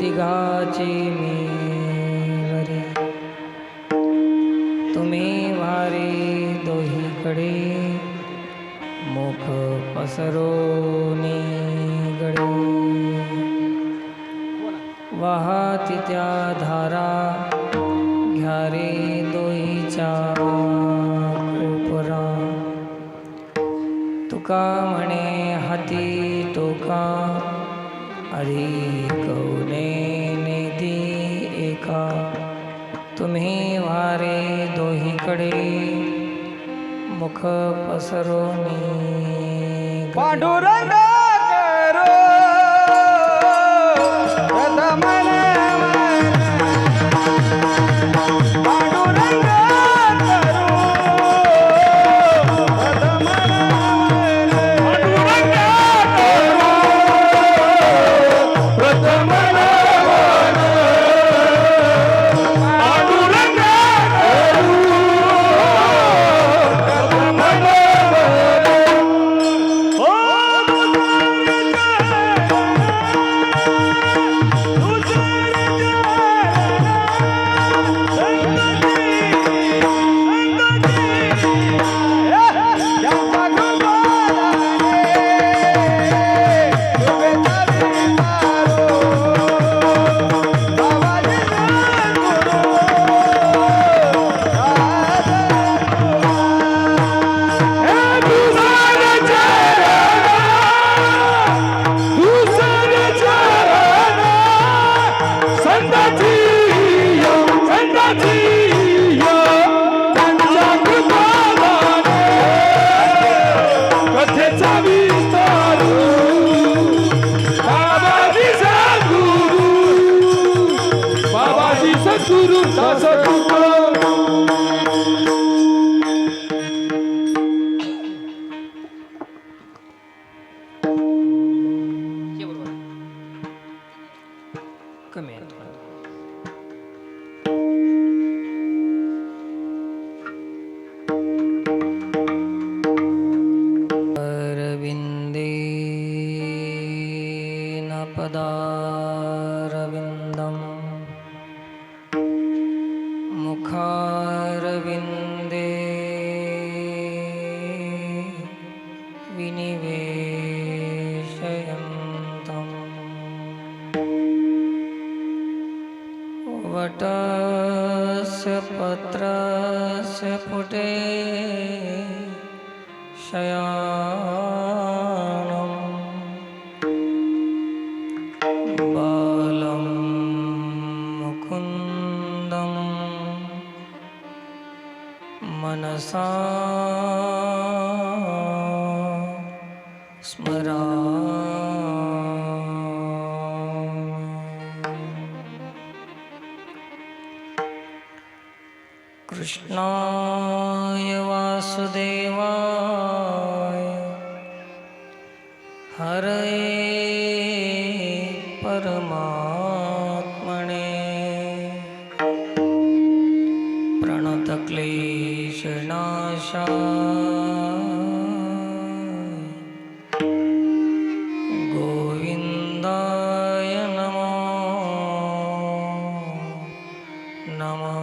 तिघाची मेवरी तुम्ही वारे दोहीकडे मुख पसरोनी गडे वाहती त्या धारा घ्या रे दोहीच्या कोपरा तुका म्हणे हाती टोका अधिक नेदी एका तुम्ही वारे दोहीकडे मुख पसरोनी पांडुरंग करो रथमन पांडुरंग करो रथमन पांडुरंग करो रथमन पांडुरंग कमी आहे. अरविंदेन पदारविन्दं मुखारविन्दे विनिवेशयन्तम् वटस्य पत्रस्य पुटे शयानं बालं मुकुन्दं मनसा कृष्णाय वासुदेवाय हरये परमात्मने प्रणतक्लेशनाशाय गोविन्दाय नमो नमः.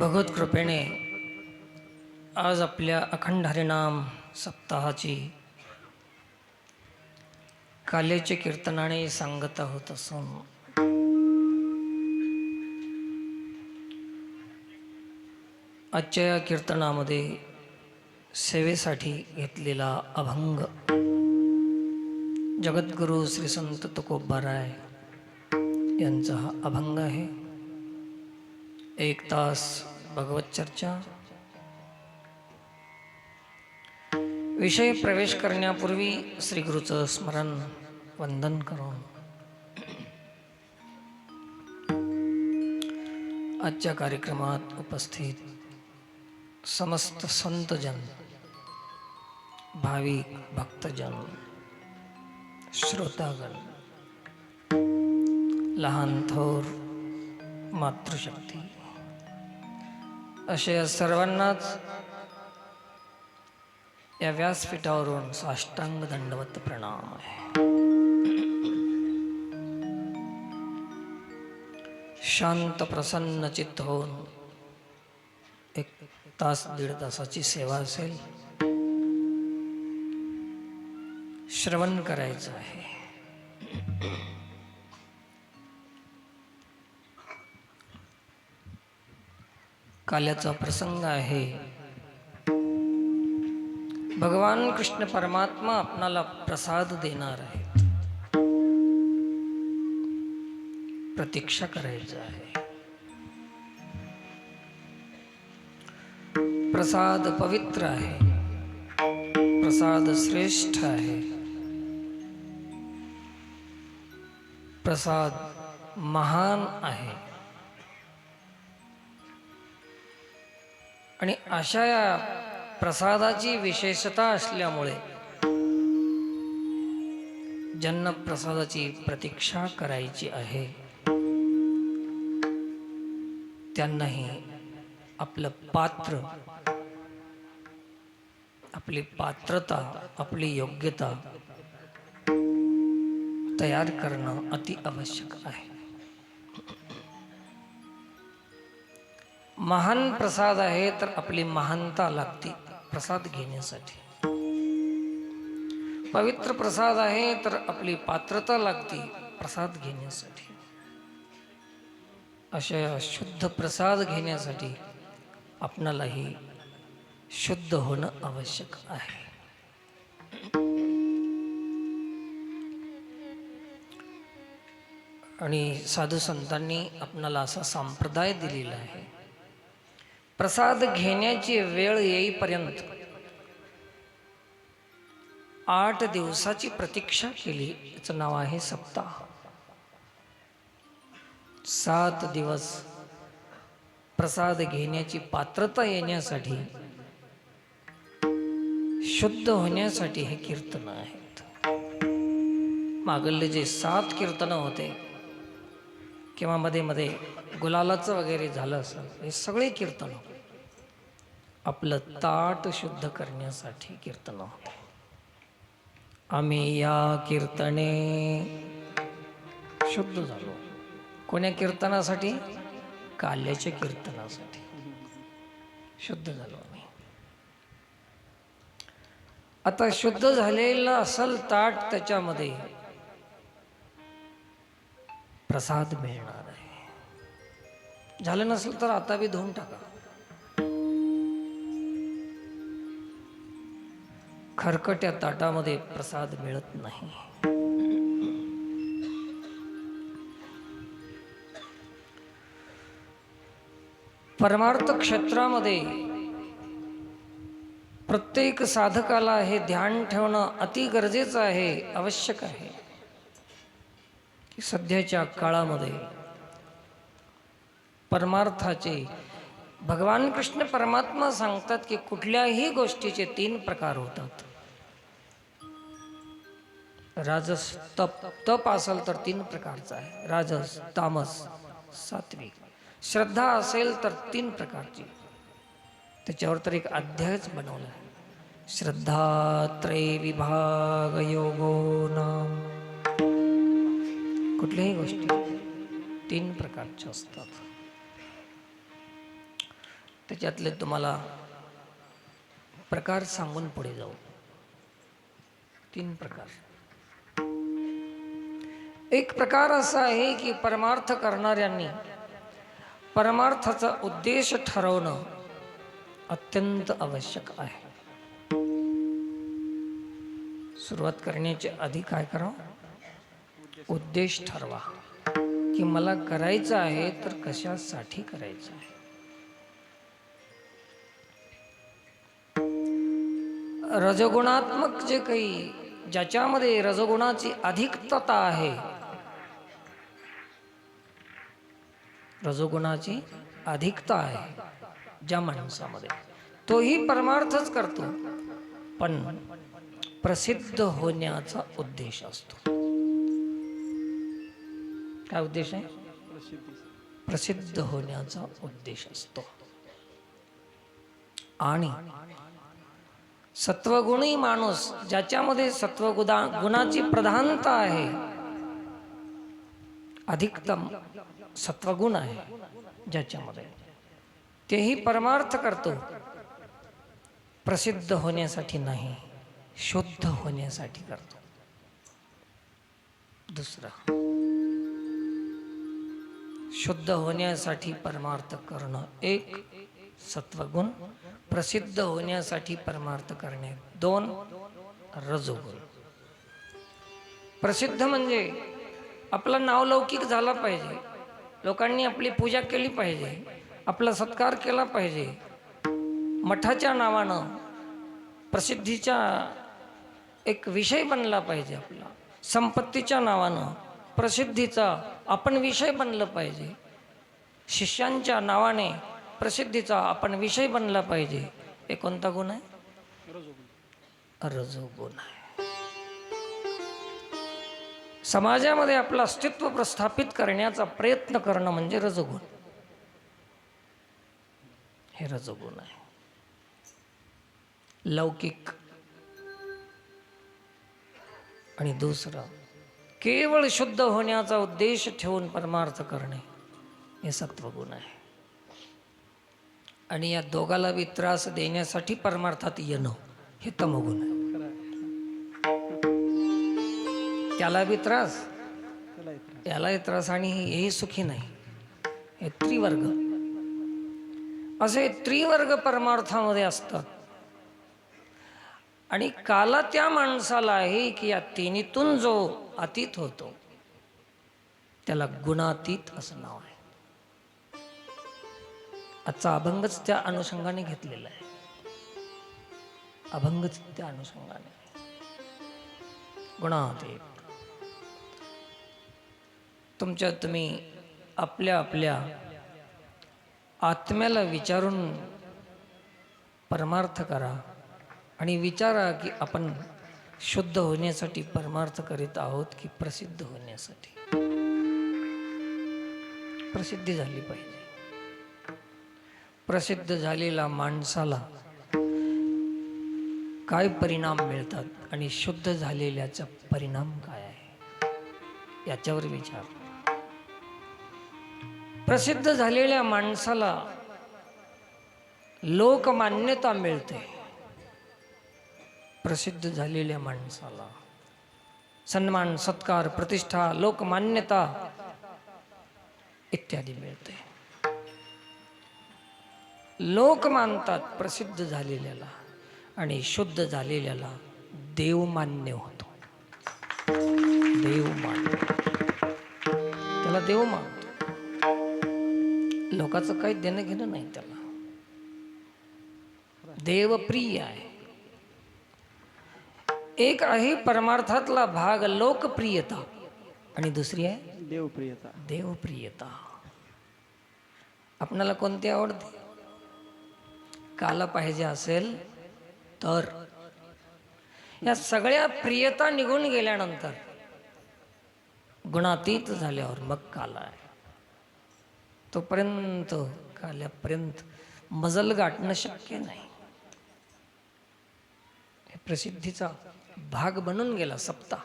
भगवत कृपेने आज आपल्या अखंड हरिनाम सप्ताहाची काल्याचे कीर्तनाने सांगता होत असून आजच्या या कीर्तनामध्ये सेवेसाठी घेतलेला अभंग जगद्गुरु श्री संत तुकोबाराय यांचा हा अभंग आहे. 1 तास भगवत चर्चा. विषय प्रवेश करण्यापूर्वी श्री गुरुचं स्मरण वंदन करून आजच्या कार्यक्रमात उपस्थित समस्त संतजन, भाविक भक्तजन, श्रोतागण, लहान थोर, मातृशक्ती असे या सर्वांनाच या व्यासपीठावरून साष्टांग दंडवत प्रणाम आहे. शांत प्रसन्न चित्त होऊन 1 तास 1.5 तासाची सेवा असेल, श्रवण करायचं आहे. काल्याचा प्रसंग आहे. भगवान कृष्ण परमात्मा आपणाला प्रसाद देणार आहेत. प्रतीक्षा करायचं आहे. प्रसाद पवित्र आहे. प्रसाद श्रेष्ठ आहे. प्रसाद महान आहे. आणि अशा या प्रसादाची विशेषता असल्यामुळे ज्यांना प्रसादाची प्रतीक्षा करायची आहे त्यांनाही आपलं पात्र, आपली पात्रता, आपली योग्यता तयार करणं अति आवश्यक आहे. महान प्रसाद आहे तर आपली महानता लागते प्रसाद घेण्यासाठी. पवित्र प्रसाद आहे तर आपली पात्रता लागते प्रसाद घेण्यासाठी. अशा शुद्ध प्रसाद घेण्यासाठी आपणालाही शुद्ध होणं आवश्यक आहे. आणि साधू संतांनी आपणाला असा संप्रदाय दिलेला आहे. प्रसाद घेण्याची वेळ येईपर्यंत 8 दिवसाची प्रतीक्षा केली. याचं नाव आहे सप्ताह. 7 दिवस प्रसाद घेण्याची पात्रता येण्यासाठी, शुद्ध होण्यासाठी हे कीर्तन आहेत. मागले जे 7 कीर्तनं होते किंवा मध्ये मध्ये गुलालाचं वगैरे झालं असं, हे सगळे कीर्तन आपलं ताट शुद्ध करण्यासाठी कीर्तन होते. आम्ही या कीर्तने शुद्ध झालो. कोण्या कीर्तनासाठी? काल्याच्या कीर्तनासाठी शुद्ध झालो आम्ही. आता शुद्ध झालेलं असल ताट, त्याच्यामध्ये प्रसाद मिळणार आहे. झालं नसेल तर आता बी धुवून टाका. खरकट्या ताटामध्ये प्रसाद मिळत नाही. परमार्थ क्षेत्रामध्ये प्रत्येक साधकाला हे ध्यान ठेवणं अति गरजेचं आहे, आवश्यक आहे की सध्याच्या काळामध्ये परमार्थाचे भगवान कृष्ण परमात्मा सांगतात की कुठल्याही गोष्टीचे 3 प्रकार होतात. राजस, तप असेल तर 3 प्रकारचा आहे. राजस, तामस, सात्विक. श्रद्धा असेल तर 3 प्रकारची. त्याच्यावर तर एक अध्यायच बनवला आहे. श्रद्धा त्रय विभाग योगो नाम. कुठल्याही गोष्टी 3 प्रकारच्या असतात. त्याच्यातले तुम्हाला प्रकार सांगून पुढे जाऊ. 3 प्रकार. एक प्रकार असा आहे की परमार्थ करणाऱ्यांनी परमार्थाचा उद्देश ठरवणं अत्यंत आवश्यक आहे. सुरुवात करण्याच्या आधी काय करावं? उद्देश ठरवा की मला करायचं आहे तर कशासाठी करायचं आहे. रजगुणात्मक जे काही, ज्याच्यामध्ये रजगुणाची अधिकता आहे, रजोगुणाची अधिकता आहे ज्या माणसामध्ये, तोही परमार्थच करतो. पण प्रसिद्ध होण्याचा उद्देश असतो. काय उद्देश आहे? प्रसिद्ध होण्याचा उद्देश असतो. आणि सत्वगुणी माणूस, ज्याच्यामध्ये गुणाची प्रधानता आहे, अधिकतम सत्वगुण आहे ज्याच्यामध्ये, तेही परमार्थ करतो. प्रसिद्ध होण्यासाठी नाही, शुद्ध होण्यासाठी करतो. दुसरा, शुद्ध होण्यासाठी परमार्थ करणं एक सत्वगुण, प्रसिद्ध होण्यासाठी परमार्थ करणे दोन रजोगुण. प्रसिद्ध म्हणजे आपलं नाव लौकिक झाला पाहिजे, लोकांनी आपली पूजा केली पाहिजे, आपला सत्कार केला पाहिजे. मठाच्या नावानं प्रसिद्धीचा एक विषय बनला पाहिजे. आपला संपत्तीच्या नावानं प्रसिद्धीचा आपण विषय बनलं पाहिजे. शिष्यांच्या नावाने प्रसिद्धीचा आपण विषय बनला पाहिजे. हे कोणता गुण आहे? रजोगुण आहे. समाजामध्ये आपलं अस्तित्व प्रस्थापित करण्याचा प्रयत्न करणं म्हणजे रजोगुण. हे रजोगुण आहे. लौकिक. आणि दुसरं, केवळ शुद्ध होण्याचा उद्देश ठेवून परमार्थ करणे हे सत्वगुण आहे. आणि या दोघाला बी त्रास देण्यासाठी परमार्थात येणं हे तमोगुण आहे. त्याला बी त्रास, यालाही त्रास, आणि हेही सुखी नाही. हे त्रिवर्ग, असे त्रिवर्ग परमार्थामध्ये असतात. आणि काला त्या माणसाला आहे की या तिन्हीतून जो अतीत होतो त्याला गुणातीत असं नाव आहे. आजचा अभंगच त्या अनुषंगाने घेतलेला आहे. अभंगच त्या अनुषंगाने गुणातीत. तुम्ही आपल्या आपल्या आत्म्याला विचारून परमार्थ करा आणि विचारा की आपण शुद्ध होण्यासाठी परमार्थ करीत आहोत की प्रसिद्ध होण्यासाठी. प्रसिद्धी झाली पाहिजे. प्रसिद्ध झालेल्या माणसाला काय परिणाम मिळतात आणि शुद्ध झालेल्याचा परिणाम काय आहे याच्यावर विचार. प्रसिद्ध झालेल्या माणसाला लोकमान्यता मिळते. प्रसिद्ध झालेल्या माणसाला सन्मान, सत्कार, प्रतिष्ठा, लोकमान्यता इत्यादी मिळते. लोक मानतात प्रसिद्ध झालेल्याला, आणि शुद्ध झालेल्याला देव मान्य होतो. देव मान्य, त्याला देव मानतो. लोकांचं काही देणं घेणं नाही त्याला. देवप्रिय आहे. एक आहे परमार्थातला भाग लोकप्रियता, आणि दुसरी आहे देवप्रियता. देवप्रियता. आपणाला कोणती आवडते? काला पाहिजे असेल तर. या सगळ्या प्रियता निघून गेल्यानंतर, गुणातीत झाल्यावर मग काला आहे. तोपर्यंत काल्यापर्यंत मजल गाठणं शक्य नाही. हे प्रसिद्धीचा भाग बनून गेला सप्ता.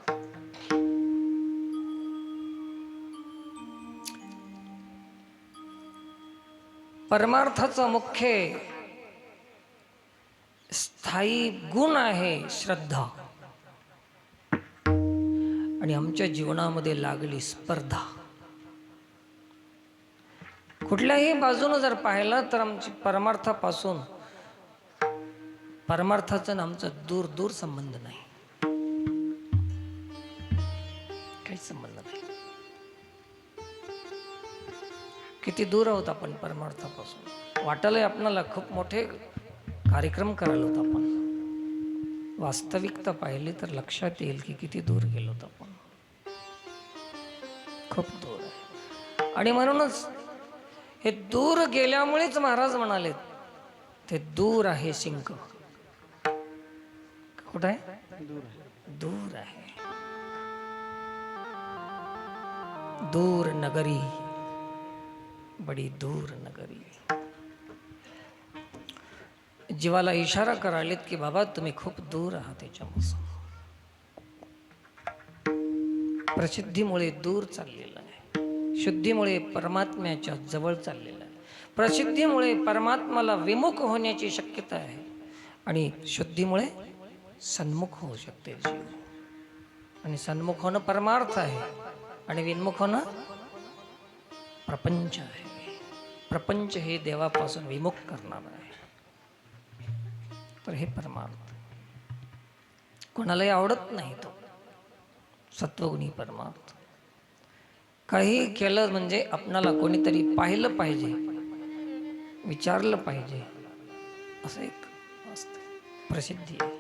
परमार्थाचा मुख्य स्थायी गुण आहे श्रद्धा. आणि आमच्या जीवनामध्ये लागली स्पर्धा. कुठल्याही बाजूने जर पाहिलं तर आमची परमार्थाचा आमचा दूर दूर संबंध नाही. काहीच संबंध नाही. किती दूर आहोत आपण परमार्थापासून. वाटलंय आपणाला खूप मोठे कार्यक्रम करायला होता आपण. वास्तविकता पाहिली तर लक्षात येईल की किती दूर गेलो होतो आपण. खूप दूर आहे. आणि म्हणूनच हे दूर गेल्यामुळेच महाराज म्हणाले ते दूर आहे शिंक. कुठं आहे? दूर आहे. दूर नगरी, बडी दूर नगरी. जीवाला इशारा करालेत की बाबा तुम्ही खूप दूर आहात त्याच्यापासून. प्रसिद्धीमुळे दूर चाललेलं आहे, शुद्धीमुळे परमात्म्याच्या जवळ चाललेलं आहे. प्रसिद्धीमुळे परमात्म्याला विमुख होण्याची शक्यता आहे आणि शुद्धीमुळे सन्मुख होऊ शकते जीव. आणि सन्मुख होणं परमार्थ आहे आणि विन्मुख होणं प्रपंच आहे. प्रपंच हे देवापासून विमुख करणार आहे. तर हे परमार्थ कोणालाही आवडत नाही. तो सत्वगुणी परमार्थ. काही केलं म्हणजे आपणाला कोणीतरी पाहिलं पाहिजे, विचारलं पाहिजे, असं एक असतं. प्रसिद्धी आहे.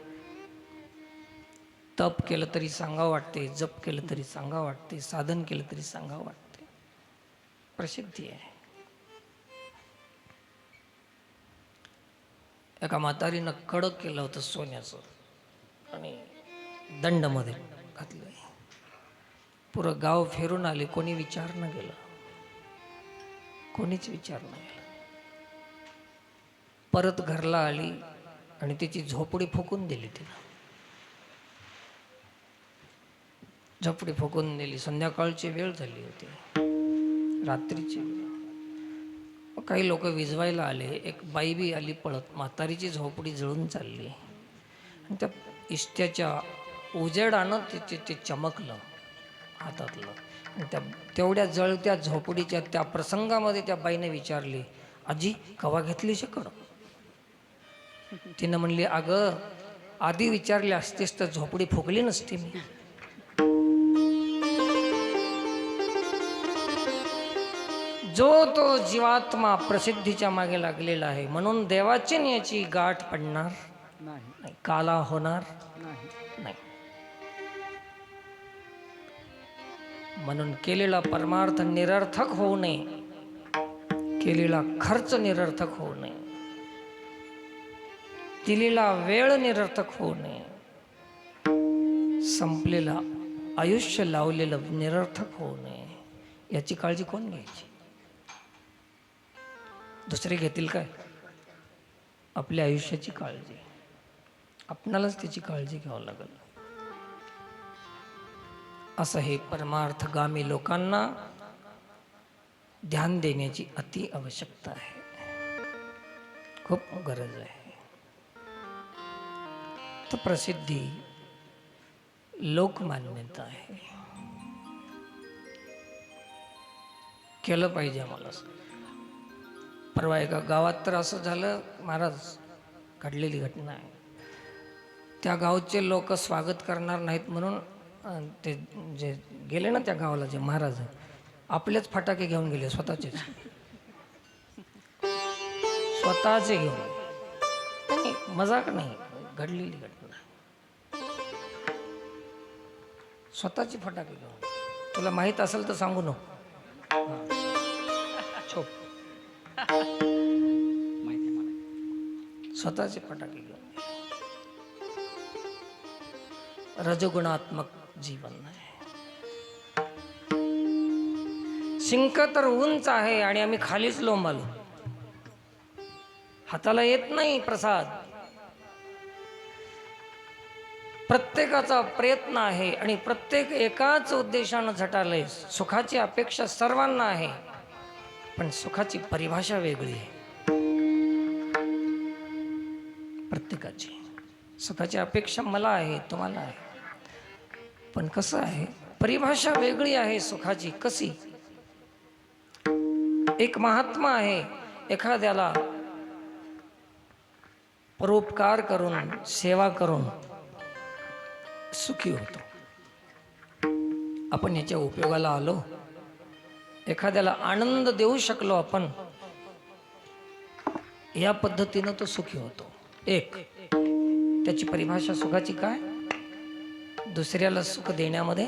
तप केलं तरी सांगावं वाटते, जप केलं तरी सांगावं वाटते, साधन केलं तरी सांगावं वाटते. प्रसिद्धी आहे. एका म्हातारीनं कडक केलं होतं सोन्याचं आणि दंडमध्ये घातलं. पुरं गाव फिरून आले, कोणी विचार न गेलं, कोणीच विचार न गेला. परत घरला आली आणि तिची झोपडी फुकून दिली. तिला झोपडी फुकून दिली. संध्याकाळची वेळ झाली होती, रात्रीची वेळ. काही लोक विजवायला आले. एक बाई बी आली पळत. म्हातारीची झोपडी जळून चालली आणि त्या इष्ट्याच्या उजेडानं ते चमकलं हातातलं. आणि त्या तेवढ्या जळत्या झोपडीच्या त्या प्रसंगामध्ये त्या बाईने विचारली, आजी कवा घेतली शकड? तिनं म्हणली, अगं आधी विचारले असतेस तर झोपडी फुकली नसती मी. जो तो जीवात्मा प्रसिद्धीच्या मागे लागलेला आहे, म्हणून देवाची याची गाठ पडणार नाही, काला होणार नाही. म्हणून केलेला परमार्थ निरर्थक होऊ नये, केलेला खर्च निरर्थक होऊ नये, दिलेला वेळ निरर्थक होऊ नये, संपलेला आयुष्य लावलेलं निरर्थक होऊ नये, याची काळजी कोण घ्यायची? दुसरे घेतील काय? आपल्या आयुष्याची काळजी आपणालाच त्याची काळजी घ्यावं लागेल. असं हे परमार्थगामी लोकांना ध्यान देण्याची अति आवश्यकता आहे, खूप गरज आहे. तर प्रसिद्धी लोकमान्यता आहे, केलं पाहिजे आम्हाला. परवा एका गावात तर असं झालं, महाराज घडलेली घटना आहे. त्या गावचे लोक स्वागत करणार नाहीत म्हणून ते जे गेले ना त्या गावाला, जे महाराज आपलेच फटाके घेऊन गेले, स्वतःचे घेऊन. नाही, मजाक नाही, घडलेली घटना. स्वतःचे फटाके घेऊन. तुला माहित असेल तर सांगू नको. छोप स्वतःचे फटाके घेऊन. रजगुणात्मक जीवन आहे. शिंक तर उंच आहे आणि आम्ही खालीच लोंबालो. हाताला येत नाही प्रसाद. प्रत्येकाचा प्रयत्न आहे आणि प्रत्येक एकाच उद्देशानं झटालंय. सुखाची अपेक्षा सर्वांना आहे, पण सुखाची परिभाषा वेगळी आहे प्रत्येकाची. सुखाची अपेक्षा मला आहे, तुम्हाला आहे, पण कसं आहे, परिभाषा वेगळी आहे सुखाची. कशी? एक महात्मा आहे, एखाद्याला परोपकार करून, सेवा करून सुखी होतो. आपण याच्या उपयोगाला आलो, एखाद्याला आनंद देऊ शकलो आपण, या पद्धतीनं तो सुखी होतो. एक त्याची परिभाषा सुखाची काय? दुसऱ्याला सुख देण्यामध्ये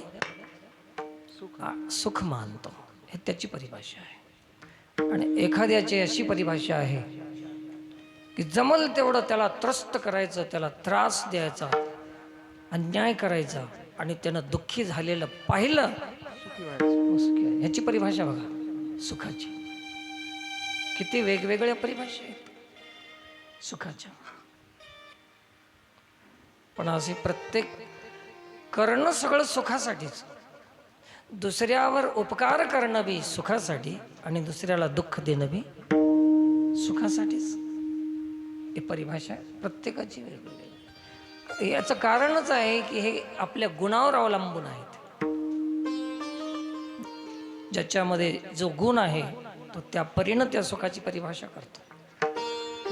सुख मानतो, हे त्याची परिभाषा आहे. आणि एखाद्याची अशी परिभाषा आहे की जमल तेवढं त्याला त्रस्त करायचं, त्याला त्रास द्यायचा, अन्याय करायचा आणि त्यानं दुःखी झालेलं पाहिलं सुखी व्हायचं. ह्याची परिभाषा बघा सुखाची. किती वेगवेगळ्या परिभाषा आहेत सुखाच्या. पण असे प्रत्येक करणं सगळं सुखासाठीच. दुसऱ्यावर उपकार करणं बी सुखासाठी आणि दुसऱ्याला दुःख देणं बी सुखासाठीच. ही परिभाषा प्रत्येकाची वेगवेगळी. याचं कारणच आहे की हे आपल्या गुणावर अवलंबून आहेत. ज्याच्यामध्ये जो गुण आहे तो त्या परीनं त्या सुखाची परिभाषा करतो.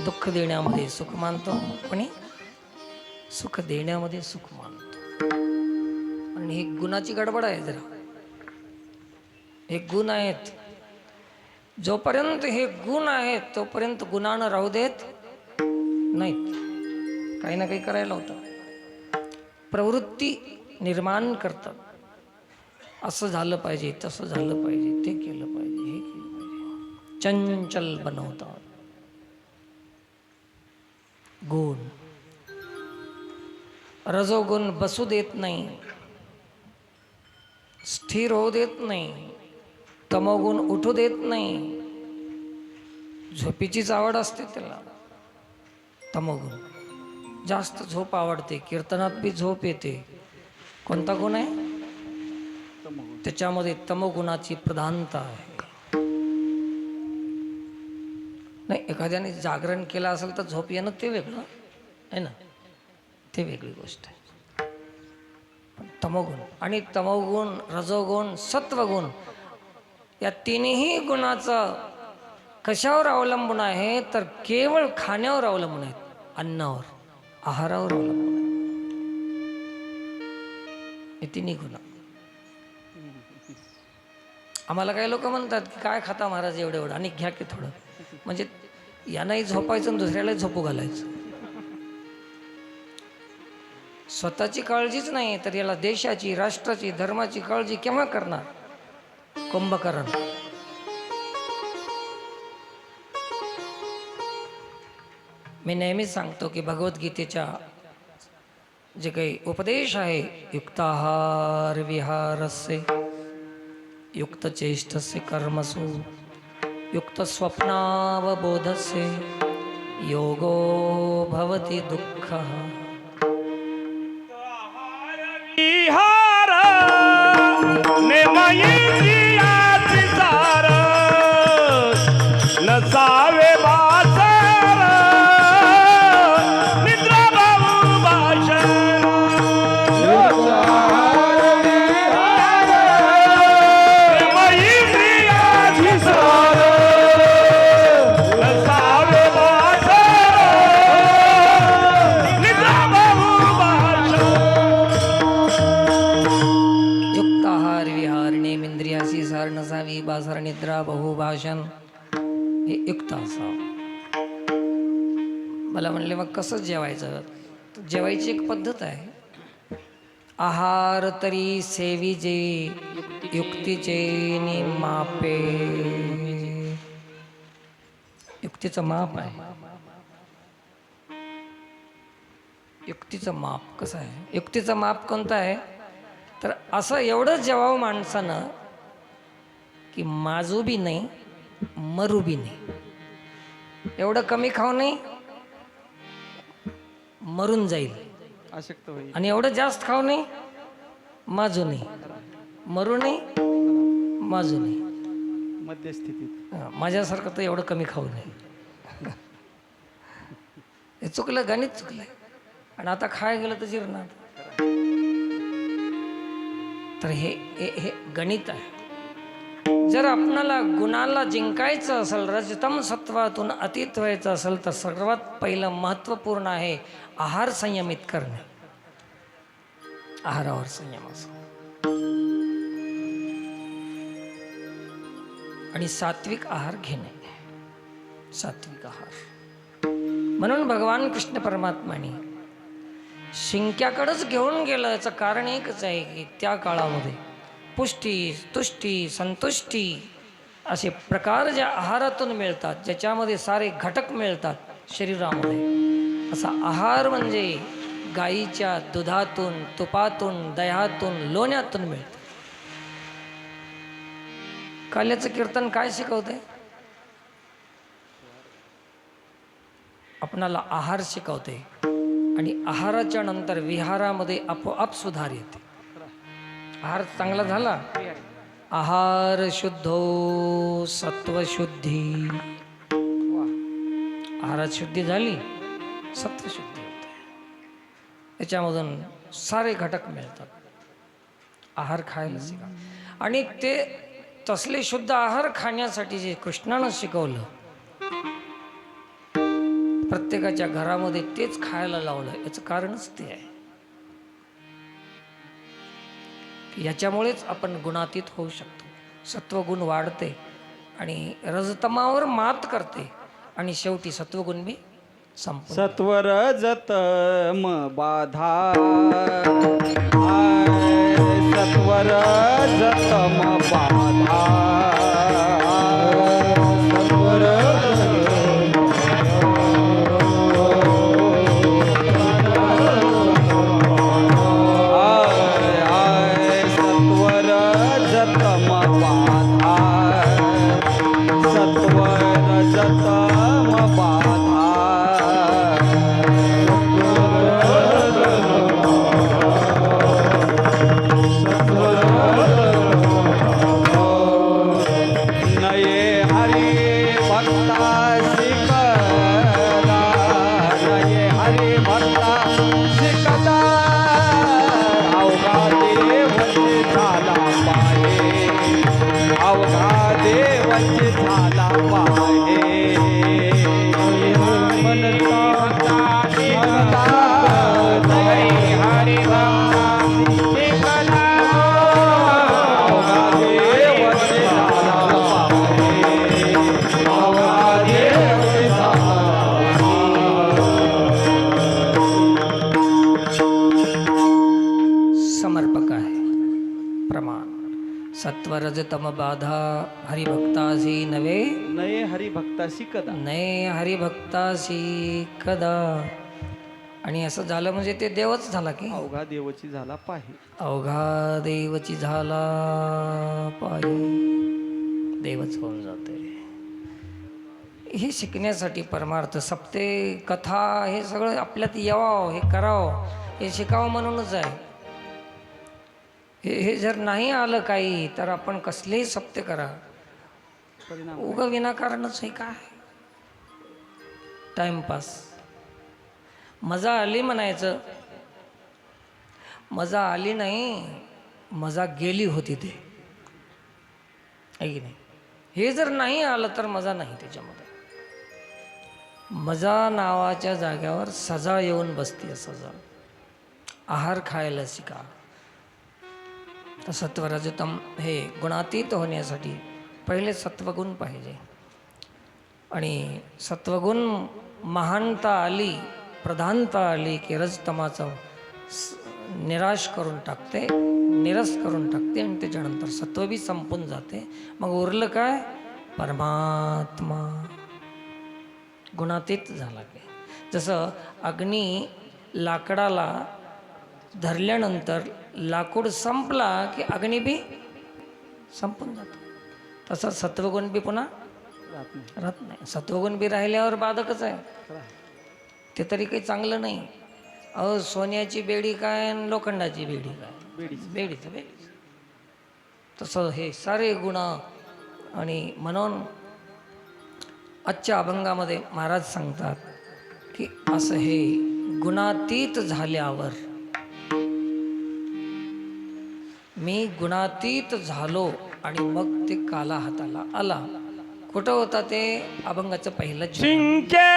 दुःख देण्यामध्ये सुख मानतो कोणी, सुख देण्यामध्ये सुख मानतो. आणि ही गुणाची गडबड आहे जरा. हे गुण आहेत, जोपर्यंत हे गुण आहेत तोपर्यंत गुणानं राहू देत नाहीत. काही ना काही करायला होतं, प्रवृत्ती निर्माण करतात. असं झालं पाहिजे, तसं झालं पाहिजे, ते केलं पाहिजे, हे केलं पाहिजे. चंचल बनवतात गुण. रजोगुण बसू देत नाही, स्थिर होऊ देत नाही. तमोगुण उठू देत नाही. झोपेचीच आवड असते त्याला. तमोगुण जास्त झोप आवडते, कीर्तनात बी झोप येते. कोणता गुण आहे त्याच्यामध्ये? तमोगुणाची प्रधानता आहे. नाही, एखाद्याने जागरण केलं असेल तर झोप येणं ते वेगळं आहे ना, ते वेगळी गोष्ट आहे. पण तमोगुण आणि तमोगुण, रजोगुण, सत्वगुण या तिन्ही गुणाचं कशावर अवलंबून आहे तर केवळ खाण्यावर अवलंबून आहेत. अन्नावर, आहारावर अवलंबून आहे हे तिन्ही गुण. आम्हाला काही लोक म्हणतात की काय खाता महाराज एवढं एवढं आणि घ्या की थोडं. म्हणजे यांनाही झोपायचं आणि दुसऱ्यालाही झोपू घालायचं. स्वतःची काळजीच नाही तर याला देशाची, राष्ट्राची, धर्माची काळजी केव्हा करणार? कुंभकर्ण. मी नेहमीच सांगतो की भगवद्गीतेच्या जे काही उपदेश आहे, युक्ताहार विहारस्य युक्तचेष्टस्य कर्मसु युक्तस्वप्नावबोधस्य योगो भवति दुःखः. विहार नेमयिंद्रियाची सार नसावे बासर निद्रा भाऊ भाषण. नेमयिंद्रियाची सार नसावे बासर निद्रा भाऊ भाषण. युक्त आहार विहार नेमेंद्रियाशी सार नसावी बासर निद्रा बहुभाषण. हे युक्त असावं. मला म्हणले मग कसं जेवायचं? तर जेवायची एक पद्धत आहे. आहार तरी सेविजे युक्तीचे नि मापे. युक्तीचं माप आहे. युक्तीचं माप कसं आहे? युक्तीचं माप कोणतं आहे तर असं एवढं जेवावं माणसानं की माजू बी नाही, मरू बी नाही. एवढं कमी खाऊ नाही, मरून जाईल. अशक्त होईल. आणि एवढं जास्त खाऊ नाही, माजू नाही, मरू नाही, माजू नाही. मध्यस्थितीत. माझ्यासारखं तर एवढं कमी खाऊ नये. हे चुकलं, गणित चुकलंय. आणि आता खायला गेलं तर जिरणार. तर हे हे गणित आहे. जर आपणाला गुणाला जिंकायचं असेल, रजतम सत्वातून अतीत व्हायचं असेल तर सर्वात पहिलं महत्त्वपूर्ण आहे आहार संयमित करणे. आहारावर संयम असो. आणि सात्विक आहार घेणे. सात्विक आहार. म्हणून भगवान कृष्ण परमात्माने शिंक्याकडेच घेऊन गेलं. याचं कारण एकच आहे की त्या काळामध्ये पुष्टी, तुष्टी, संतुष्टी असे प्रकार ज्या आहारातून मिळतात, ज्याच्यामध्ये सारे घटक मिळतात शरीरामध्ये, असा आहार म्हणजे गाईच्या दुधातून, तुपातून, दह्यातून, लोण्यातून मिळतं. काल्याचं कीर्तन काय शिकवते? आपणाला आहार शिकवते आणि आहाराच्या नंतर विहारामध्ये आपोआप सुधार येते. आहार चांगला झाला, आहार शुद्धो सत्वशुद्धी. आहारात शुद्धी झाली, सत्वशुद्धी होते. याच्यामधून सारे घटक मिळतात. आहार खायला शिका. आणि ते तसले शुद्ध आहार खाण्यासाठी जे कृष्णानं शिकवलं, प्रत्येकाच्या घरामध्ये तेच खायला लावलं, याचं कारणच ते आहे. याच्यामुळेच आपण गुणातीत होऊ शकतो. सत्वगुण वाढते आणि रजतमावर मात करते आणि शेवटी सत्वगुण बी संपतो. सत्वर जतम बाधा सत्वर जतम बाधा सत्वर सत्वर जतम बाधा सत्वर जतम बाधा नये हरि भक्ता शिकला नये हरि भक्ता शिकला अवघा देवची झाला पाहे अवघा देवची झाला पाहे म्हणता म्हणता नये हरि भक्ता शिकला अवघा देवची झाला पाहे अवघा देवची समर्पक आहे. प्रमाण सत्वरजतम बाधा हरिभक्तासी नवे नये हरिभक्ताशी कदा नये हरिभक्तासी कदा. आणि असं झालं म्हणजे ते देवच झाला की अवघा देवची झाला पाहे अवघा देवची झाला पाहि, देवच होऊन जाते. हे शिकण्यासाठी परमार्थ सप्ते कथा हे सगळं आपल्यात यावं, हे करावं, हे शिकावं म्हणूनच आहे. हे जर नाही आलं काही तर आपण कसलेही सप्ते करा, परिणाम उग विनाकारणच आहे. काय टाइमपास, मजा आली म्हणायचं, मजा आली नाही, मजा गेली होती ते आहे की नाही. हे जर नाही आलं तर मजा नाही त्याच्यामध्ये. मजा नावाच्या जाग्यावर सजा येऊन बसते. सजा. आहार खायला शिका. तर सत्वरजतम हे गुणातीत होण्यासाठी पहिले सत्वगुण पाहिजे. आणि सत्वगुण महानता आली, प्रधानता आली की रजतमाचा निराश करून टाकते, निरस करून टाकते आणि त्याच्यानंतर सत्व बी संपून जाते. मग उरलं काय? परमात्मा. गुणातीत झाला की जसं अग्नी लाकडाला धरल्यानंतर लाकूड संपला की अग्नी बी संपून जातो, तसं सत्वगुण बी पुन्हा राहत नाही. सत्वगुण बी राहिल्यावर बाधकच आहे. ते तरी काही चांगलं नाही. अहो सोन्याची बेडी काय आणि लोखंडाची बेडी काय? बेडीचं बेडी. तसं हे सारे गुण. आणि म्हणून आजच्या अभंगामध्ये महाराज सांगतात की असं हे गुणातीत झाल्यावर, मी गुणातीत झालो आणि मग ते काला हाताला आला. कुठं होता ते? अभंगाचं पहिलं शिंके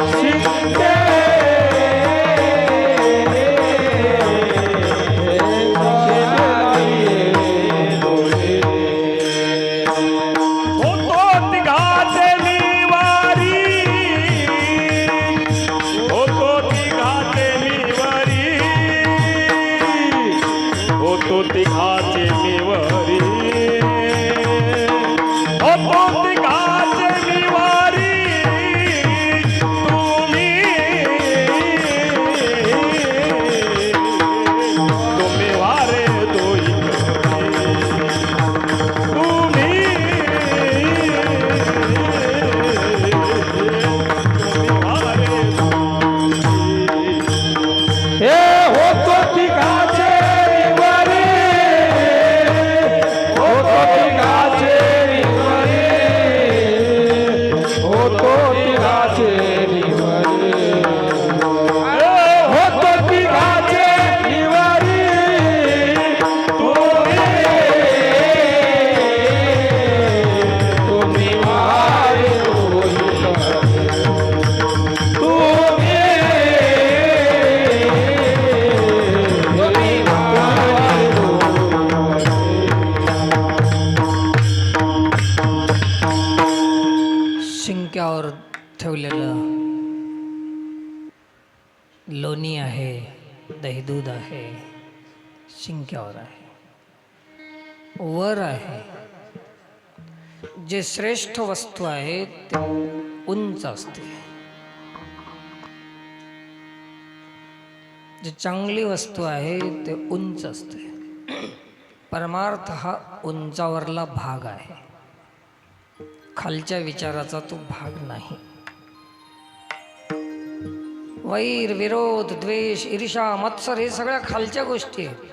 शिंके तिघाचे निवारी होतो तिघाचे निवारी तुम्ही वारे दोई हे होतो तिघाचे निवारी, होतो तिघाचे निवारी, होतो तिघाचे निवारी, होतो तिघाचे निवारी, तुम्ही वारे शिंक्यावर ठेवलेलं लोणी आहे, दही दूध आहे, शिंक्यावर आहे, वर आहे. जे श्रेष्ठ वस्तू आहे ते उंच असते, जे चांगली वस्तू आहे ते उंच असते. परमार्थ हा उंचावरला भाग आहे, खालच्या विचाराचा तो भाग नाही. वैर, विरोध, द्वेष, ईर्षा, मत्सर हे सगळ्या खालच्या गोष्टी आहेत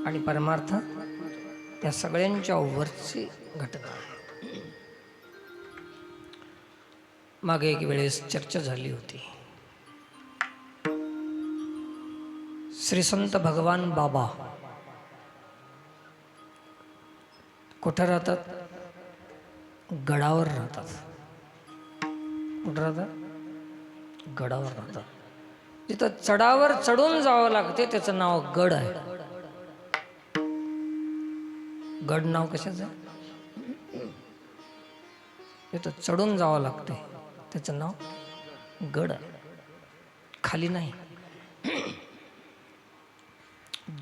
आणि परमार्थ या सगळ्यांच्या वरची घटना आहे. मागे एक वेळेस चर्चा झाली होती. श्री संत भगवान बाबा कुठं राहतात? गडावर राहतात. कुठं राहतात? गडावर राहतात. जिथं चढावर चढून जावं लागते त्याचं नाव गड आहे. गड नाव कशाचं? तिथं चढून जावं लागते त्याचं नाव गड आहे, खाली नाही,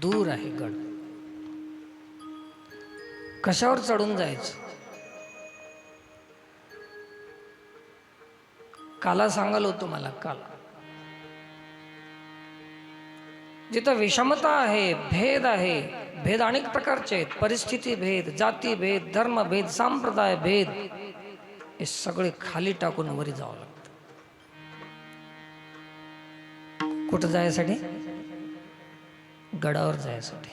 दूर आहे गड. कशावर चढून जायचं? काला सांगाल होतो मला काला. जिथं विषमता आहे, भेद आहे, भेद अनेक प्रकारचे आहेत, परिस्थिती भेद, जाती भेद, धर्म भेद, संप्रदाय भेद, हे सगळे खाली टाकून वरी जावं लागतं. कुठं जायसाठी? गडावर जायसाठी.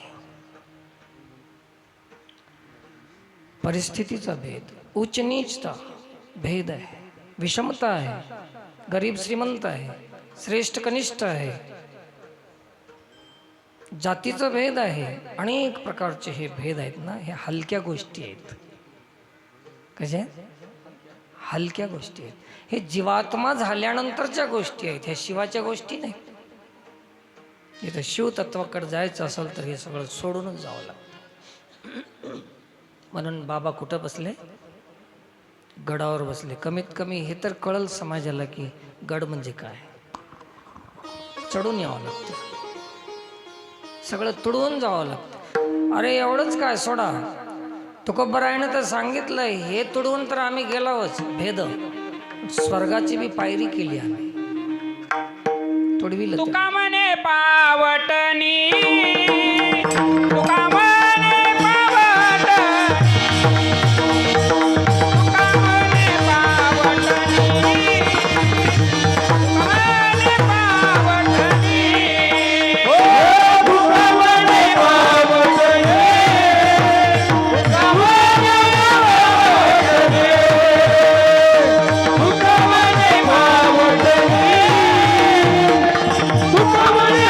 परिस्थितीचा भेद, उच्च नीचता भेद आहे, विषमता आहे, गरीब श्रीमंत आहे, श्रेष्ठ कनिष्ठ आहे, जातीचा भेद आहे, अनेक प्रकारचे हे भेद आहेत ना. हे हलक्या गोष्टी आहेत. कशा? हलक्या गोष्टी आहेत. हे जीवात्मा झाल्यानंतरच्या गोष्टी आहेत, ह्या शिवाच्या गोष्टी नाहीत. जिथं शिवतत्वाकडे जायचं असेल तर हे सगळं सोडूनच जावं लागतं. म्हणून बाबा कुठं बसले? गडावर बसले. कमीत कमी हे तर कळल समाजाला की गड म्हणजे काय. चढून यावं लागतं, सगळं तुडवून जावं लागतं. अरे एवढंच काय, सोडा. तुकोबरायनं तर सांगितलंय, हे तुडवून तर आम्ही गेलोच, भेद स्वर्गाची बी पायरी केली आम्ही. तुडविलं तुका म्हणे पावटणी, तुका म्हणे पावटणी, तुका म्हणे पावटणी, तुका म्हणे पावटणी, तुका म्हणे पावटणी, तुका म्हणे पावटणी, तुका म्हणे पावटणी, तुका म्हणे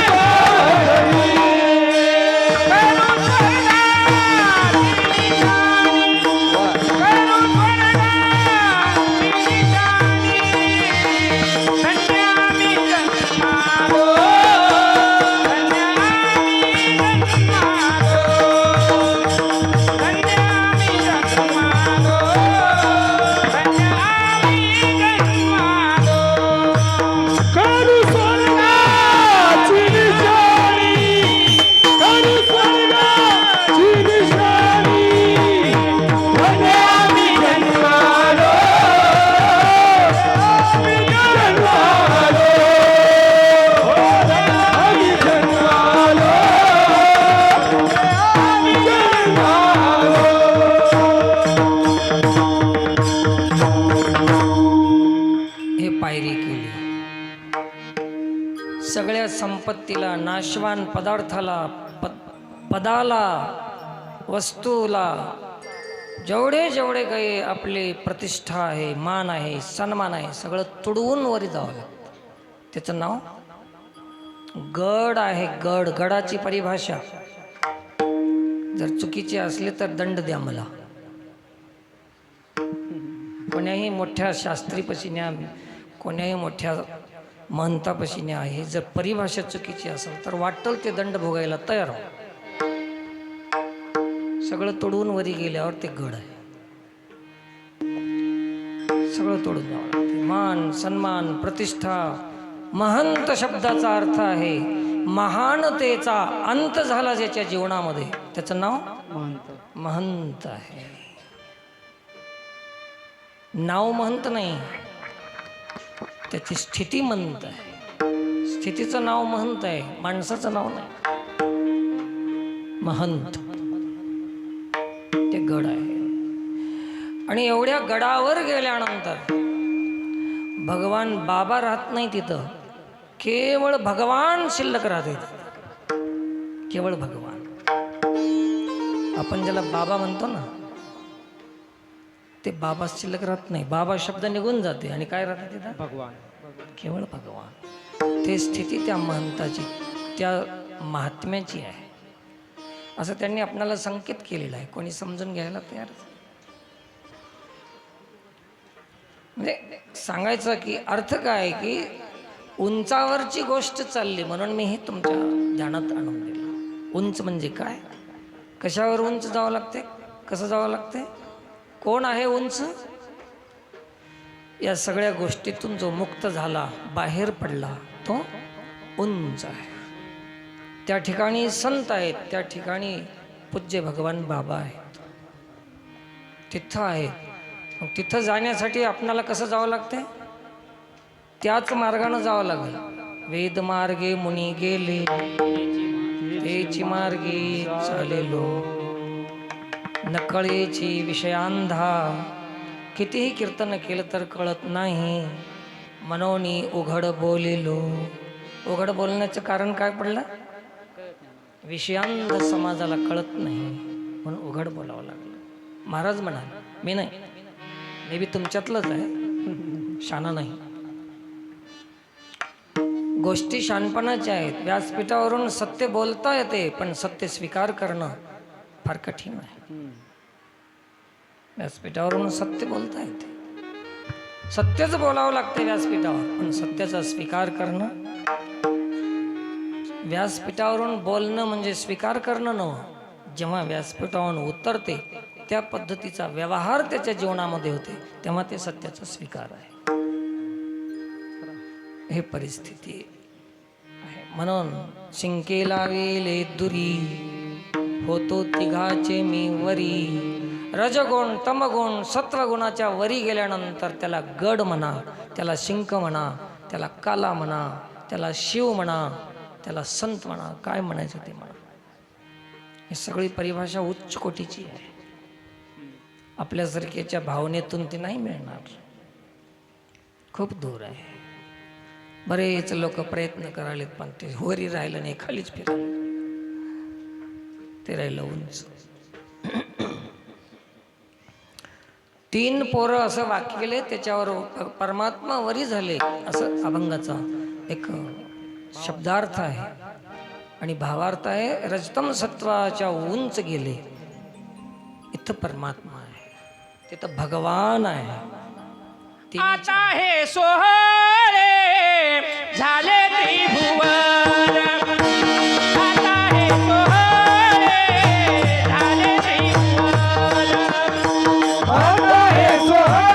संपत्तीला, नाशवान पदार्थाला, पदाला, वस्तूला, जेवढे जेवढे काही आपली प्रतिष्ठा आहे, मान आहे, सन्मान आहे, सगळं तुडवून वरी जावं लागतं. त्याचं नाव गड आहे. गड. गडाची परिभाषा जर चुकीची असली तर दंड द्या मला. कोण्याही मोठ्या शास्त्रीपाशी न्या, कोण्याही मोठ्या महंतापाशी न्या. हे जर परिभाषा चुकीची असेल तर वाटेल ते दंड भोगायला तयार हो. सगळं तोडून वरी गेल्यावर ते गड आहे. सगळं तोडून जावं लागते. मान, सन्मान, प्रतिष्ठा. महंत शब्दाचा अर्थ आहे महानतेचा अंत झाला ज्याच्या जीवनामध्ये, त्याचं नाव महंत आहे. नाव महंत नाही, त्याची स्थिती महंत आहे. स्थितीचं नाव महंत आहे, माणसाचं नाव नाही. महंत ते गड आहे. आणि एवढ्या गडावर गेल्यानंतर भगवान बाबा राहत नाही तिथं, केवळ भगवान शिल्लक राहते. केवळ भगवान. आपण ज्याला बाबा म्हणतो ना, ते बाबा शिल्लक राहत नाही. बाबा शब्द निघून जाते आणि काय राहते तिथं? भगवान. केवळ भगवान. ते स्थिती त्या महंताची, त्या महात्म्याची आहे, असं त्यांनी आपल्याला संकेत केलेला आहे. कोणी समजून घ्यायला तयार. म्हणजे सांगायचं की अर्थ काय की उंचावरची गोष्ट चालली म्हणून मी हे तुमच्या ध्यानात आणून दिलं. उंच म्हणजे काय, कशावर उंच जावं लागते, कसं जावं लागते, कोण आहे उंच, या सगळ्या गोष्टीतून जो मुक्त झाला, बाहेर पडला, तो उंच आहे. त्या ठिकाणी संत आहेत, त्या ठिकाणी पूज्य भगवान बाबा आहेत, तिथं आहेत. मग तिथं जाण्यासाठी आपणाला कसं जावं लागते, त्याच मार्गानं जावं लागेल. वेद मार्गे मुनी गेले, तेची मार्गे चालेलो, नकळेची विषयांधा, कितीही कीर्तन केलं तर कळत नाही, मनोनी उघड बोलिलो. उघड बोलण्याचं कारण काय पडलं, विषयांध समाजाला कळत नाही म्हणून उघड बोलावं लागलं. महाराज म्हणाल, मी नाही, मी बी तुमच्यातलंच आहे, शाना नाही. गोष्टी शानपणाच्या आहेत. व्यासपीठावरून सत्य बोलता येते, पण सत्य स्वीकार करणं फार कठीण आहे. व्यासपीठावरून सत्य बोलता येते, सत्यच बोलावं लागते व्यासपीठावर, पण सत्याचा स्वीकार करणं, व्यासपीठावरून बोलणं म्हणजे स्वीकार करणं नव्हतं. जेव्हा व्यासपीठावरून उतरते त्या पद्धतीचा व्यवहार त्याच्या जीवनामध्ये होते, तेव्हा ते सत्याचा स्वीकार आहे. हे परिस्थिती आहे. म्हणून शिंकेला वेले दुरी, होतो तिघाचे मी वरी. रजगुण, तमगुण, सत्वगुणाच्या वरी गेल्यानंतर त्याला गड म्हणा, त्याला शिंक म्हणा, त्याला काला म्हणा, त्याला शिव म्हणा, त्याला संत म्हणा, काय म्हणायचं ते म्हणा. ही सगळी परिभाषा उच्च कोटीची आहे. आपल्यासारख्याच्या भावनेतून ती नाही मिळणार, खूप दूर आहे. बरेच लोक प्रयत्न करायलेत, पण ते वरी राहिलं नाही, खालीच फिरायला, ते राहिलं उंच. 3 पोरं असं वाक्य केले, त्याच्यावर परमात्मा वरी झाले, असं अभंगाचा एक शब्दार्थ आहे. आणि भावार्थ आहे, रजतम सत्वाच्या उंच गेले, इथं परमात्मा आहे, तिथं भगवान आहे. आता हे सोहळे झाले त्रिभुवन, आता हे सोहळे झाले त्रिभुवन, आता हे सोहळे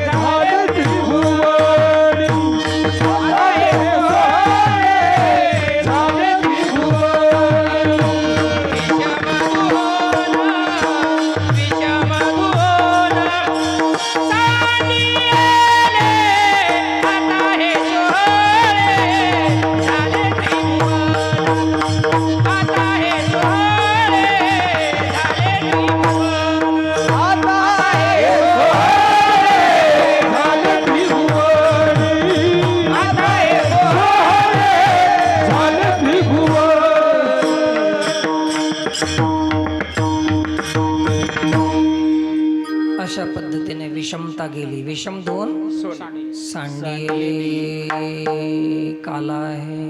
झाले त्रिभुवन, आता हे सोहळे झाले त्रिभुवन. विषमधुन सांडियेले, आता हे सोहळे विषमता गेली. विषम दोन सोने सांडेले काला आहे.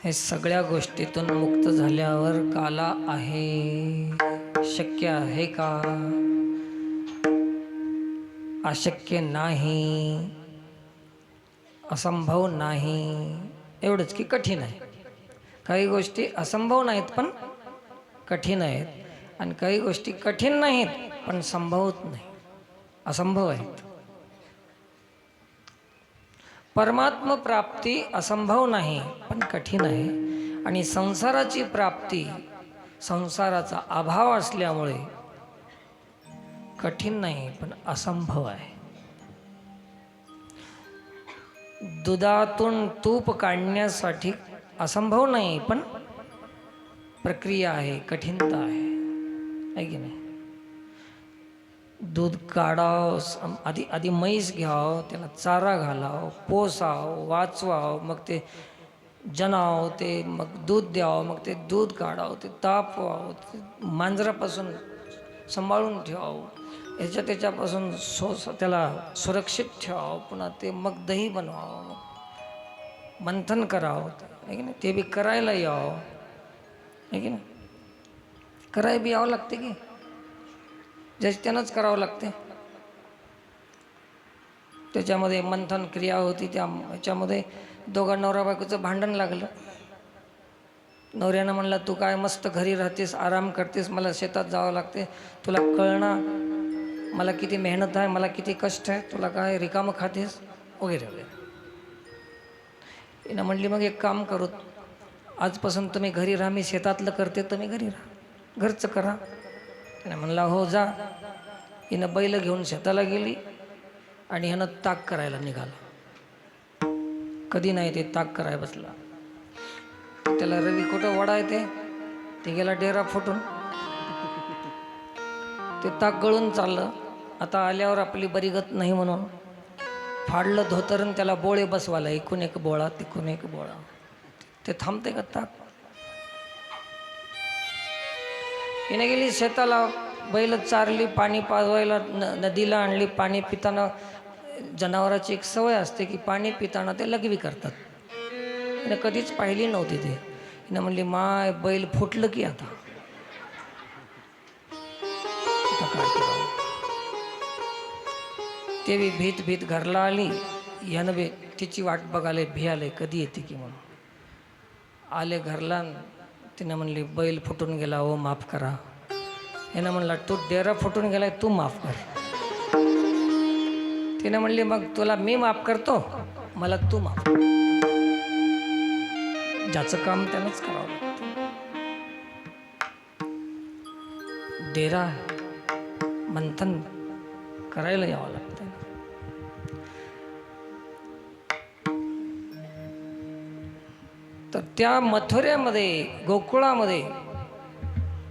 हे सगळ्या गोष्टीतून मुक्त झाल्यावर काला आहे. शक्य आहे का? अशक्य नाही, असंभव नाही. एवढंच की कठीण आहे. काही गोष्टी असंभव नाहीत पण कठीण आहेत, आणि काही गोष्टी कठीण नाहीत पण संभवत नाही, असंभव आहेत. परमात्म प्राप्ती असंभव नाही पण कठीण आहे, आणि संसाराची प्राप्ती संसाराचा अभाव असल्यामुळे कठीण नाही पण असंभव आहे. दुधातून तूप काढण्यासाठी असंभव नाही पण प्रक्रिया आहे, कठीणता आहे की नाही? दूध काढाव, आधी म्हैस घ्याव, त्याला चारा घालाव, पोसाव, वाचवाव, मग ते जनाव, ते मग दूध द्यावं, मग ते दूध काढावं, ते तापवावं, ते मांजरापासून सांभाळून ठेवावं, त्याच्यापासून त्याला सुरक्षित ठेवावं, पुन्हा ते मग दही बनवावं, मग मंथन करावं आहे की नाही? ते बी करायला यावं आहे की नाही? करायला बी यावं लागते की ज्याच त्यानंच करावं लागते. त्याच्यामध्ये मंथन क्रिया होती. ह्याच्यामध्ये दोघं नवरा बायकोचं भांडण लागलं. नवऱ्यानं म्हणलं तू काय मस्त घरी राहतेस, आराम करतेस, मला शेतात जावं लागते, तुला कळणार मला किती मेहनत आहे, मला किती कष्ट आहे, तुला काय रिकामं खातेस वगैरे वगैरे. हिनं म्हणली मग एक काम करू, आजपासून तुम्ही घरी राहा, मी शेतातलं करते, तुम्ही घरी राहा, घरचं करा. त्याने म्हणला हो जा. हिनं बैल घेऊन शेताला गेली आणि ह्यानं ताक करायला निघाला. कधी नाही ते ताक करायला बसला. त्याला रवी कुठं वडा येते, ते गेला डेरा फुटून, ते ताक गळून चाललं. आता आल्यावर आपली बरी गत नाही म्हणून फाडलं धोतरण, त्याला बोळे बसवाला, इकून एक बोळा तिकून एक बोळा. ते थांबते का ताक? हिने गेली शेताला, बैल चारली, पाणी पाजवायला नदीला आणली. पाणी पिताना जनावराची एक सवय असते की पाणी पिताना ते लघवी करतात. हिने कधीच पाहिली नव्हती ते. हिनं म्हणली माय बैल फुटलं की आता काय करावं? ते बी भीत घरला आली. यानं बी तिची वाट बघाले, भियाले कधी येते की म्हणून. आले घरला, तिनं म्हणली बैल फुटून गेला, हो माफ करा. यानं म्हणला तू डेरा फुटून गेलाय, तू माफ कर. तिनं म्हणली मग तुला मी माफ करतो, मला तू माफ कर. ज्याचं काम त्यानंच करावं लागतं. डेरा मंथन करायला यावं लागतं. तर त्या मथुऱ्यामध्ये, गोकुळामध्ये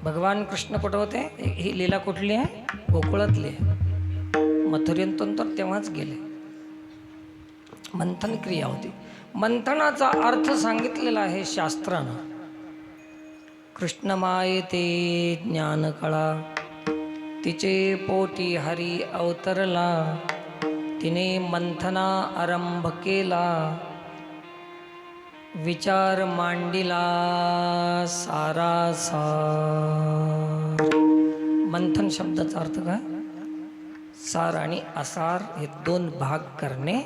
भगवान कृष्ण कुठं होते? ही लीला कुठली आहे? गोकुळातली आहे. मथुरेतून तर तेव्हाच गेले. मंथन क्रिया होती. मंथनाचा अर्थ सांगितलेला आहे शास्त्रानं. कृष्ण मायेते ज्ञान कळा, तिचे पोटी हरी अवतरला, तिने मंथना आरंभ केला, विचार मांडिला सारा सार. मंथन शब्दाचा अर्थ काय? सार आणि असार हे दोन भाग करणे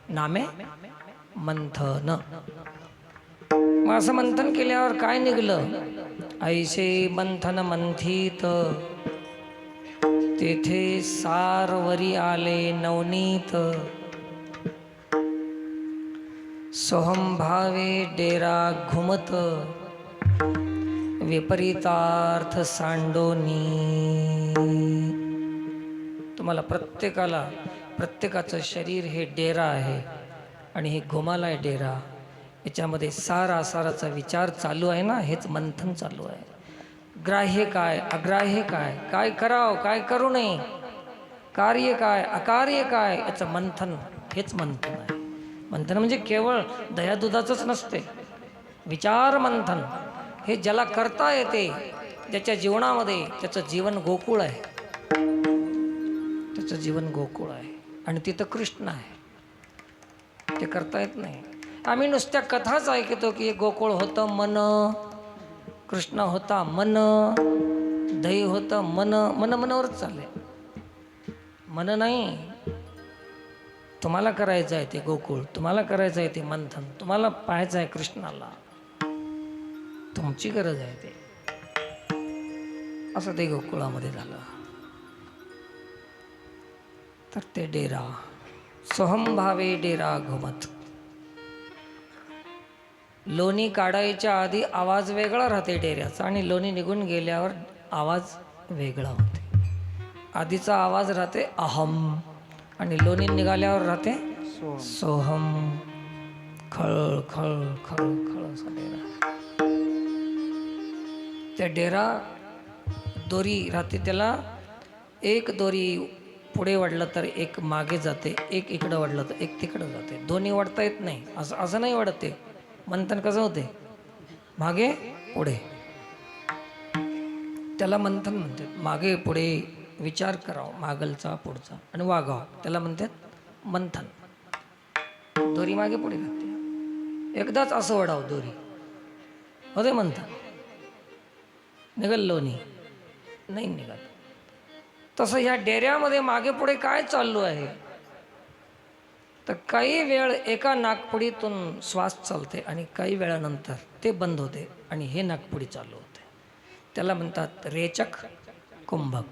नामे मंथन. मग असं मंथन केल्यावर काय निघलं? ऐसे मंथन मंथित, तेथे सारवरी आले नवनीत, सोहम भावे डेरा घुमत, विपरीतार्थ सांडोनी. तुम्हाला प्रत्येकाचं शरीर हे डेरा आहे आणि हे घुमाला आहे डेरा. याच्यामध्ये साराचा विचार चालू आहे ना, हेच मंथन चालू आहे. ग्राह्य काय, अग्राह्य काय, काय करावं काय करू नये, कार्य काय अकार्य काय, याचं मंथन, हेच मंथन आहे. मंथन म्हणजे केवळ दह्या दुधाचंच नसते. विचार मंथन हे ज्याला करता येते, ज्याच्या जीवनामध्ये त्याचं जीवन गोकुळ आहे. त्याचं जीवन गोकुळ आहे आणि तिथं कृष्ण आहे. ते करता येत नाही. आम्ही नुसत्या कथाच ऐकतो की गोकुळ होतं मन, कृष्ण होता मन, दही होतं मन. मनावरच चाललंय. मन नाही. तुम्हाला करायचं आहे ते गोकुळ, तुम्हाला करायचं आहे ते मंथन, तुम्हाला पाहायचं आहे कृष्णाला. तुमची गरज आहे ते. असं ते गोकुळामध्ये झालं. तर ते डेरा सोहम भावे डेरा घुमत. लोणी काढायच्या आधी आवाज वेगळा राहते डेऱ्याचा आणि लोणी निघून गेल्यावर आवाज वेगळा होते. आधीचा आवाज राहते अहम आणि लोणी निघाल्यावर राहते सोहम. खळ खळ खळ खळ असा डेरा. त्या डेरा दोरी राहते, त्याला एक दोरी पुढे वाढलं तर एक मागे जाते, एक इकडं वाढलं तर एक तिकडं जाते. दोन्ही वाढता येत नाही. असं नाही वाढत ते. मंथन कसं होते? मागे पुढे. त्याला मंथन म्हणतात. मागे पुढे विचार करावं, मागलचा पुढचा आणि वागावं, त्याला म्हणतात मंथन. दोरी मागे पुढे राहते. एकदाच असं वडावं दोरी होते मंथन. निघल लोणी नाही निघत. तसं ह्या डेऱ्यामध्ये मागे पुढे काय चालू आहे? तर काही वेळ एका नाकपुडीतून श्वास चालते आणि काही वेळानंतर ते बंद होते आणि हे नाकपुडी चालू होते. त्याला म्हणतात रेचक कुंभक.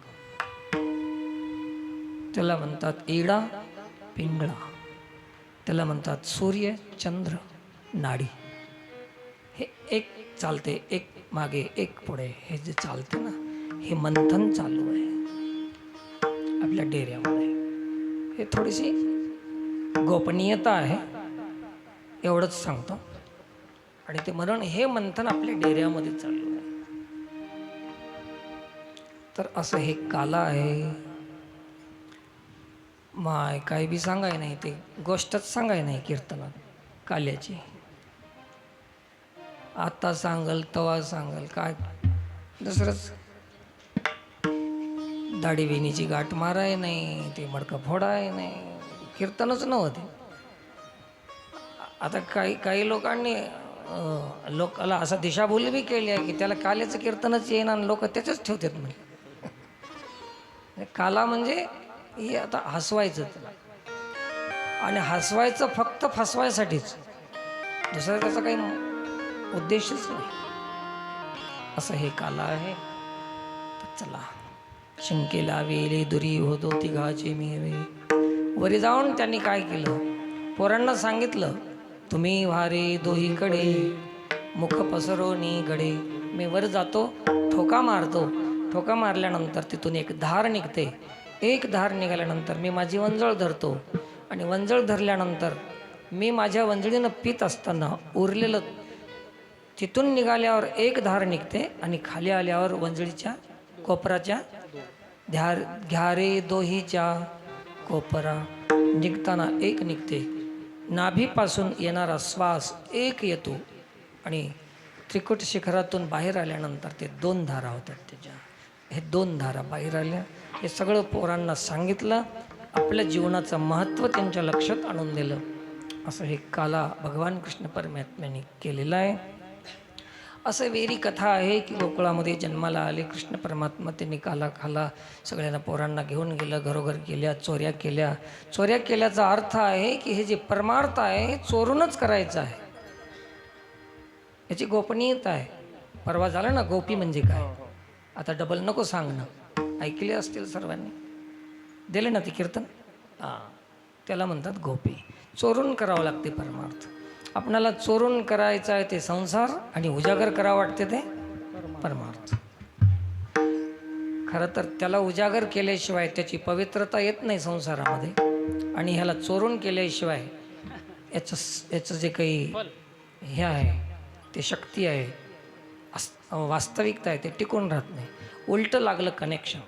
त्याला म्हणतात इडा पिंगळा. त्याला म्हणतात सूर्य चंद्र नाडी. हे एक चालते, एक मागे एक पुढे. हे जे चालते ना, हे मंथन चालू आहे आपल्या डेऱ्यामध्ये. हे थोडीशी गोपनीयता आहे, एवढंच सांगतो. आणि ते म्हणून हे मंथन आपल्या डेऱ्यामध्ये चालू आहे. तर असं हे काला आहे. माय काय बी सांगाय नाही, ते गोष्टच सांगाय नाही कीर्तनात काल्याची. आता सांगल तवा सांगल काय दुसरंच. दाढी वेणीची गाठ माराय नाही, ते मडकं फोडाय नाही, कीर्तनच नव्हते. आता काही लोकांनी लोकाला असा दिशाभूल बी केली आहे की त्याला काल्याचं कीर्तनच येईना आणि लोक त्याचंच ठेवतात. म्हणजे काला म्हणजे हे आता हसवायचं त्याला, आणि हसवायचं फक्त फसवायसाठीच, दुसरा त्याचा काही उद्देशच नाही. असं हे काला आहे. तर चला, शंकेला वेले दुरी होतो तिघाचे मेवे. वरी जाऊन त्यांनी काय केलं? पोरांना सांगितलं, तुम्ही वारे दोहीकडे मुख पसरोनी गडे. मी वर जातो, ठोका मारतो. ठोका मारल्यानंतर तिथून एक धार निघते. एक धार निघाल्यानंतर मी माझी वंजळ धरतो आणि वंजळ धरल्यानंतर मी माझ्या वंजळीनं पित असताना उरलेलं तिथून निघाल्यावर एक धार निघते आणि खाली आल्यावर वंजळीच्या कोपराच्या घ्यारे दोहीच्या कोपरा निघताना एक निघते. नाभीपासून येणारा श्वास एक येतो आणि त्रिकुट शिखरातून बाहेर आल्यानंतर ते 2 धारा होतात त्याच्या. हे 2 धारा बाहेर आल्या. हे सगळं पोरांना सांगितलं, आपल्या जीवनाचं महत्त्व त्यांच्या लक्षात आणून दिलं. असं हे काला भगवान कृष्ण परमात्म्याने केलेलं आहे. असं वेरी कथा आहे की गोकुळामध्ये जन्माला आले कृष्ण परमात्मा. त्यांनी काला खाला, सगळ्यांना पोरांना घेऊन गेलं, घरोघर केल्या, चोऱ्या केल्या. चोऱ्या केल्याचा अर्थ आहे की हे जे परमार्थ आहे हे चोरूनच करायचं आहे. याची गोपनीयता आहे. परवा झालं ना गोपी म्हणजे काय. आता डबल नको सांगणं, ऐकले असतील सर्वांनी, दिले ना ते कीर्तन. त्याला म्हणतात गोपी. चोरून करावं लागते परमार्थ. आपणाला चोरून करायचं आहे ते संसार आणि उजागर करावं वाटते ते परमार्थ. खरं तर त्याला उजागर केल्याशिवाय त्याची पवित्रता येत नाही संसारामध्ये, आणि ह्याला चोरून केल्याशिवाय याचं जे काही हे आहे ते शक्ती आहे, वास्तविकता आहे, ते टिकून राहत नाही. उलटं लागलं कनेक्शन.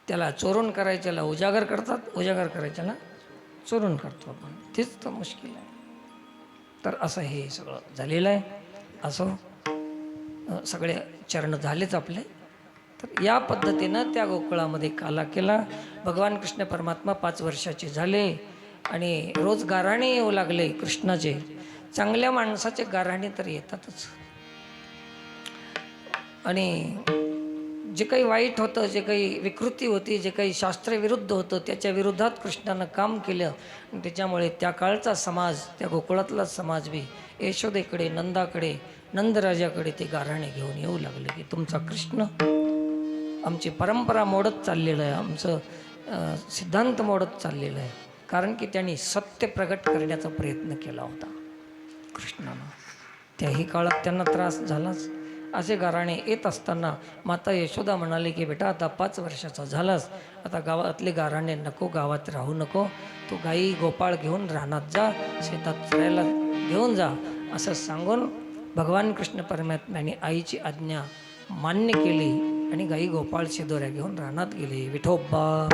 त्याला चोरून करायच्याला उजागर करतात, उजागर करायच्याला चोरून करतो आपण. तेच तर मुश्किल आहे. तर असं हे सगळं झालेलं आहे. असो, सगळे चरण झालेच आपले. तर या पद्धतीनं त्या गोकुळामध्ये काला केला. भगवान कृष्ण परमात्मा 5 वर्षाचे झाले आणि रोज गाऱ्हाणे येऊ लागले कृष्णाचे. चांगल्या माणसाचे गाऱ्हाणे तर येतातच, आणि जे काही वाईट होतं, जे काही विकृती होती, जे काही शास्त्रविरुद्ध होतं, त्याच्या विरोधात कृष्णानं काम केलं. आणि त्याच्यामुळे त्या काळचा समाज, त्या गोकुळातला समाज बी यशोदेकडे, नंदाकडे, नंदराजाकडे ते गाऱ्हाणे घेऊन येऊ लागले की तुमचा कृष्ण आमची परंपरा मोडत चाललेलं आहे, आमचं सिद्धांत मोडत चाललेलं आहे. कारण की त्यांनी सत्य प्रगट करण्याचा प्रयत्न केला होता कृष्णानं. त्याही काळात त्यांना त्रास झालाच. असे गाऱ्हाणे येत असताना माता यशोदा म्हणाले की बेटा आता 5 वर्षाचा झालास, आता गावातले गाऱ्हाणे नको, गावात राहू नको, तू गाई गोपाळ घेऊन रानात जा, शेतात चरायला घेऊन जा. असं सांगून भगवान कृष्ण परमात्म्याने आईची आज्ञा मान्य केली आणि गाई गोपाळ शिदोऱ्या घेऊन रानात गेले. विठोबा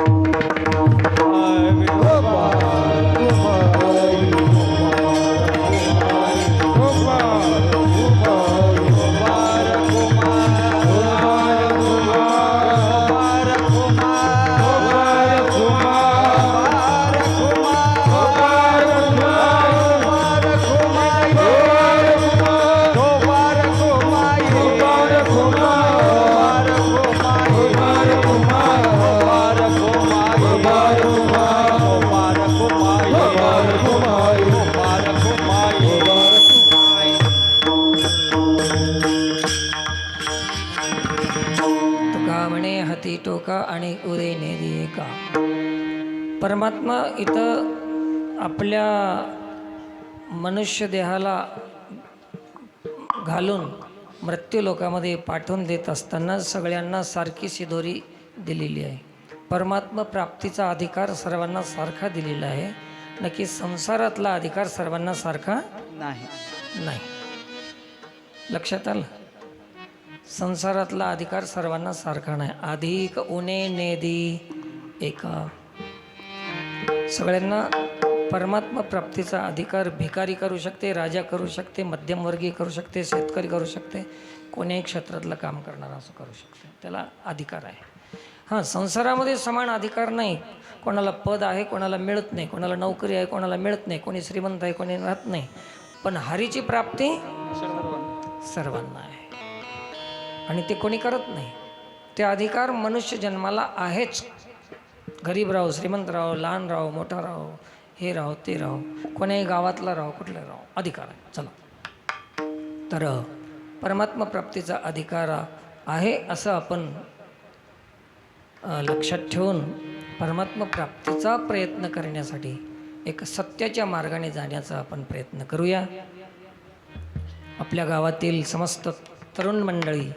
हाती टोका आणि उदय नेदी एका. परमात्मा इथं आपल्या मनुष्य देहाला घालून मृत्यू लोकामध्ये पाठवून देत असताना सगळ्यांना सारखी शिदोरी दिलेली आहे. परमात्मा प्राप्तीचा अधिकार सर्वांना सारखा दिलेला आहे, नक्की संसारातला अधिकार सर्वांना सारखा नाही. लक्षात आलं? संसारातला अधिकार सर्वांना सारखा नाही. अधिक उणे नेदी एका. सगळ्यांना परमात्मा प्राप्तीचा अधिकार भिकारी करू शकते, राजा करू शकते, मध्यमवर्गीय करू शकते, शेतकरी करू शकते, कोण्याही क्षेत्रातलं काम करणारा असं करू शकते, त्याला अधिकार आहे. हां, संसारामध्ये समान अधिकार नाही. कोणाला पद आहे, कोणाला मिळत नाही, कोणाला नोकरी आहे, कोणाला मिळत नाही, कोणी श्रीमंत आहे, कोणी राहत नाही. पण हरीची प्राप्ती सर्वांना आहे आणि ते कोणी करत नाही. ते अधिकार मनुष्य जन्माला आहेच. गरीब राहो, श्रीमंत राहो, लहान राहो, मोठा राहो, हे राहो, ते राहो, कोण्याही गावातला राहो, कुठला राहो, अधिकार आहे. चला, तर परमात्मा प्राप्तीचा अधिकार आहे असं आपण लक्षात ठेवून परमात्मा प्राप्तीचा प्रयत्न करण्यासाठी एक सत्याच्या मार्गाने जाण्याचा आपण प्रयत्न करूया. आपल्या गावातील समस्त तरुण मंडळी